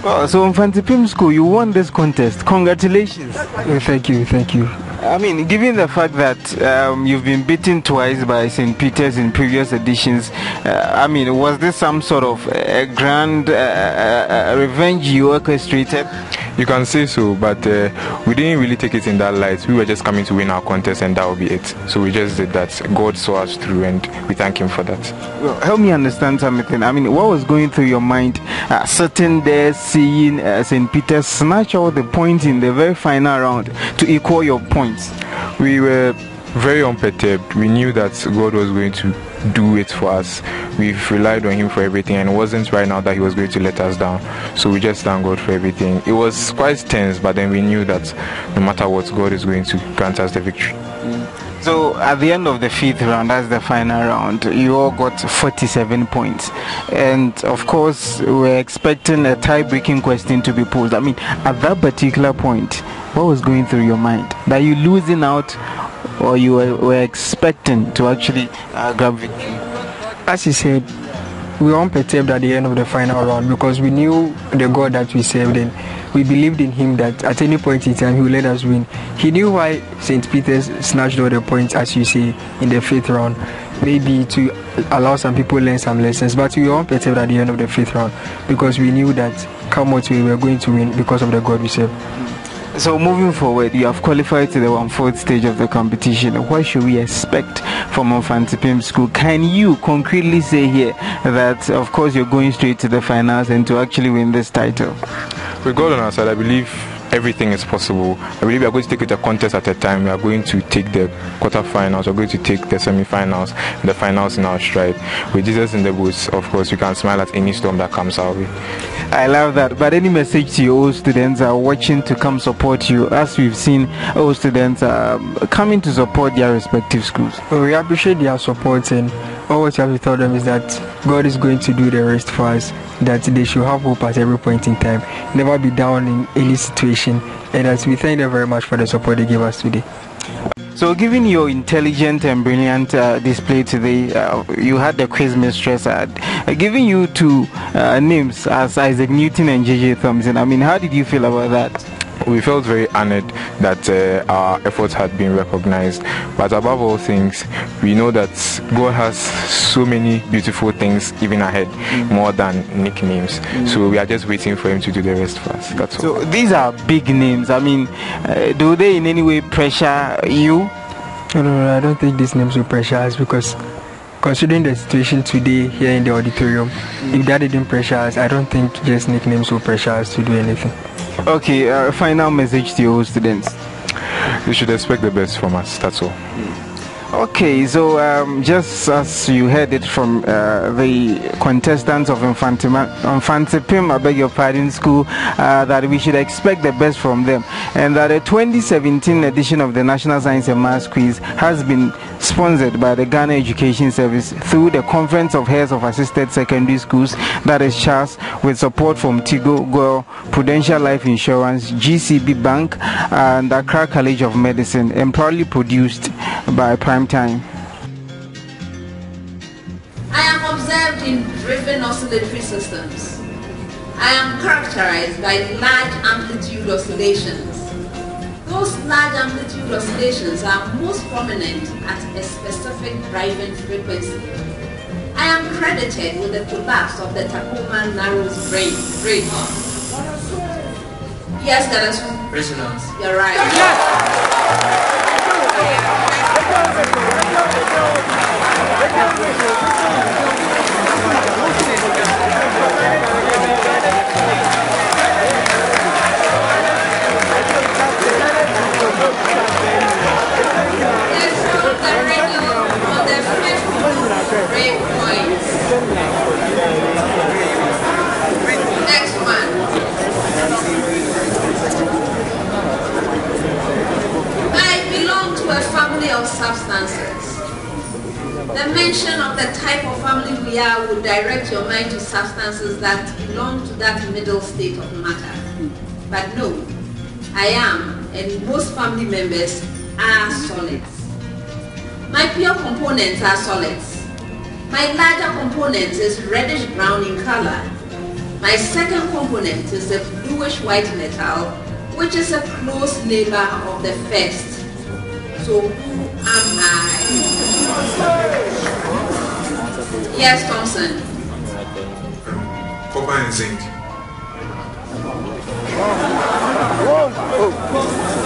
Well, so Mfantsipim School, you won this contest. Congratulations. Thank you, thank you. I mean, given the fact that you've been beaten twice by St. Peter's in previous editions, I mean, was this some sort of grand revenge you orchestrated? You can say so, but we didn't really take it in that light. We were just coming to win our contest and that would be it. So we just did that. God saw us through and we thank Him for that. Well, help me understand something. I mean, what was going through your mind sitting there seeing St. Peter's snatch all the points in the very final round to equal your points? We were very unperturbed. We knew that God was going to do it for us. We've relied on Him for everything, and it wasn't right now that He was going to let us down. So we just thank God for everything. It was quite tense, but then we knew that no matter what, God is going to grant us the victory. So at the end of the 5th round, that's the final round, you all got 47 points. And of course, we're expecting a tie-breaking question to be posed. I mean, at that particular point, what was going through your mind? That you losing out, or you were expecting to actually grab victory? As you said, we were unperturbed at the end of the final round because we knew the God that we served and we believed in Him that at any point in time He will let us win. He knew why St. Peter's snatched all the points, as you say, in the 5th round, maybe to allow some people to learn some lessons, but we were unperturbed at the end of the 5th round because we knew that come what we were going to win because of the God we serve. So moving forward, you have qualified to the 1/4 stage of the competition. What should we expect from Mfantsipim School? Can you concretely say here that, of course, you're going straight to the finals and to actually win this title? With God on our side, I believe everything is possible. I believe we are going to take it a contest at a time. We are going to take the quarterfinals, we are going to take the semi-finals, and the finals in our stride. With Jesus in the boots, of course, we can smile at any storm that comes our way. I love that. But any message to your old students are watching to come support you, as we've seen old students coming to support their respective schools? We appreciate their support, and all what you have to tell them is that God is going to do the rest for us, that they should have hope at every point in time, never be down in any situation, and as we thank them very much for the support they gave us today. So given your intelligent and brilliant display today, you had the quiz mistress giving you two names as Isaac Newton and JJ Thomson. I mean, how did you feel about that? We felt very honored that our efforts had been recognized, but above all things, we know that God has so many beautiful things even ahead, more than nicknames. So we are just waiting for Him to do the rest for us. That's all. So these are big names. I mean, do they in any way pressure you? No, I don't think these names will pressure us, because considering the situation today here in the auditorium, if that didn't pressure us, I don't think just nicknames will pressure us to do anything. Okay, final message to your students. You should expect the best from us, that's all. Okay, so just as you heard it from the contestants of Mfantsipim, I beg your pardon, school, that we should expect the best from them, and that the 2017 edition of the National Science and Maths Quiz has been sponsored by the Ghana Education Service through the Conference of Heads of Assisted Secondary Schools, that is CHAS, with support from Tigo, Goil, Prudential Life Insurance, GCB Bank, and Accra College of Medicine, and proudly produced by Prime Time. I am observed in driven oscillatory systems. I am characterized by large amplitude oscillations. Those large amplitude oscillations are most prominent at a specific driving frequency. I am credited with the collapse of the Tacoma Narrows brain. Yes, Gadasu. Resonance. You're right. Yes. Next one. I belong to a family of substances. The mention of the type of family we are would direct your mind to substances that belong to that middle state of matter. But no, I am, and most family members are solids. My pure components are solids. My larger component is reddish brown in color. My second component is a bluish-white metal, which is a close neighbor of the first. So who am I? Yes, Thompson. Copper and zinc.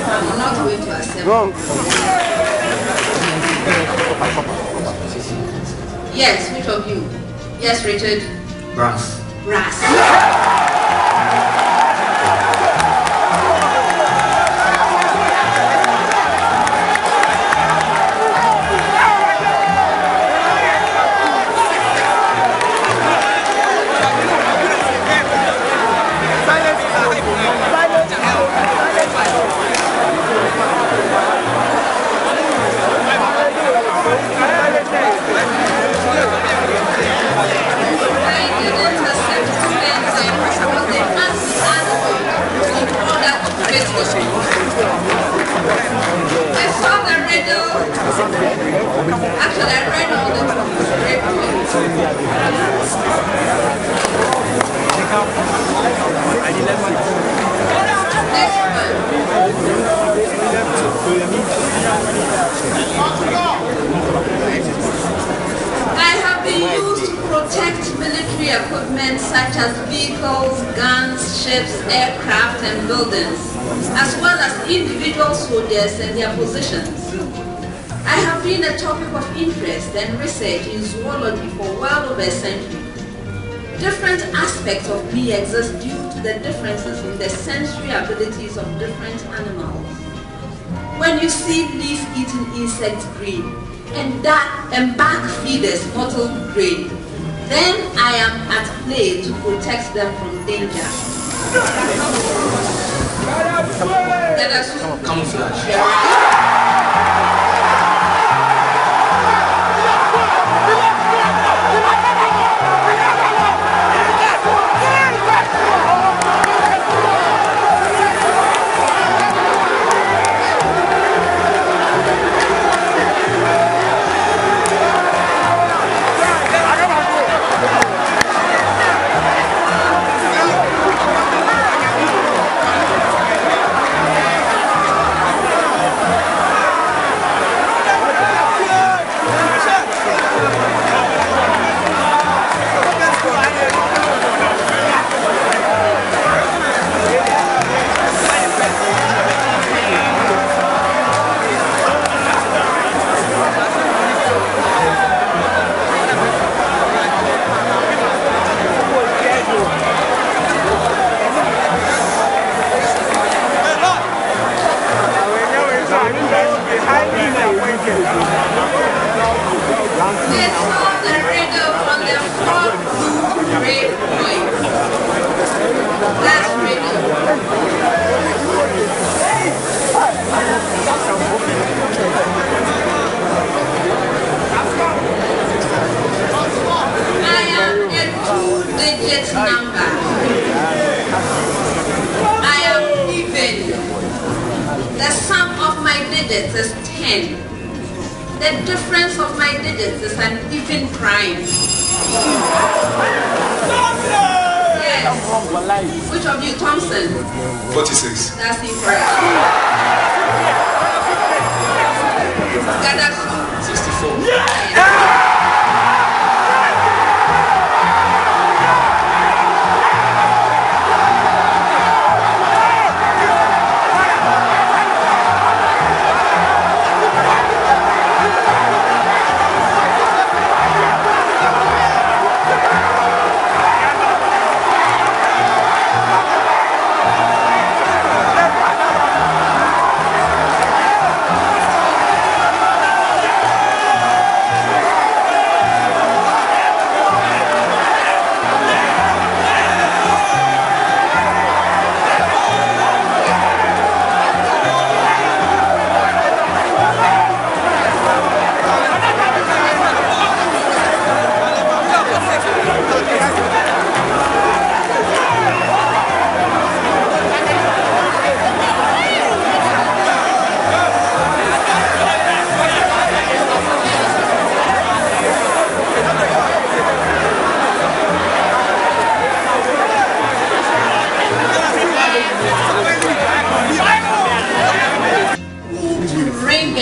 I'm not going to accept. Wrong. Yes, which of you? Yes, Richard. Brass. Brass. Actually, I read all the I have been used to protect military equipment such as vehicles, guns, ships, aircraft, and buildings, as well as individual soldiers and their positions. I have been a topic of interest and research in zoology for well over a century. Different aspects of me exist due to the differences in the sensory abilities of different animals. When you see leaf-eating insects green and bark feeders mottled grey, then I am at play to protect them from danger. Gadasu. Camouflage. Is 10. The difference of my digits is an even prime. Yes. Which of you, Thompson? 46. That's incorrect. Gadasu? 64. Yes.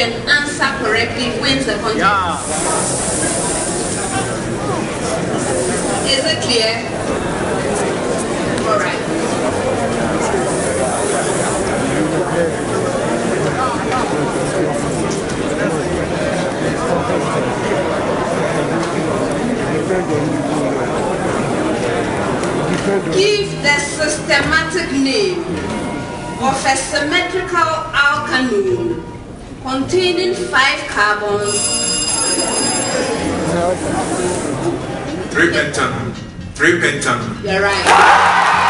can answer correctly wins the contest. Yeah. Is it clear? All right. Give the systematic name of a symmetrical alkanol containing 5 carbons. 3 pentanol. 3 pentanol. You're right.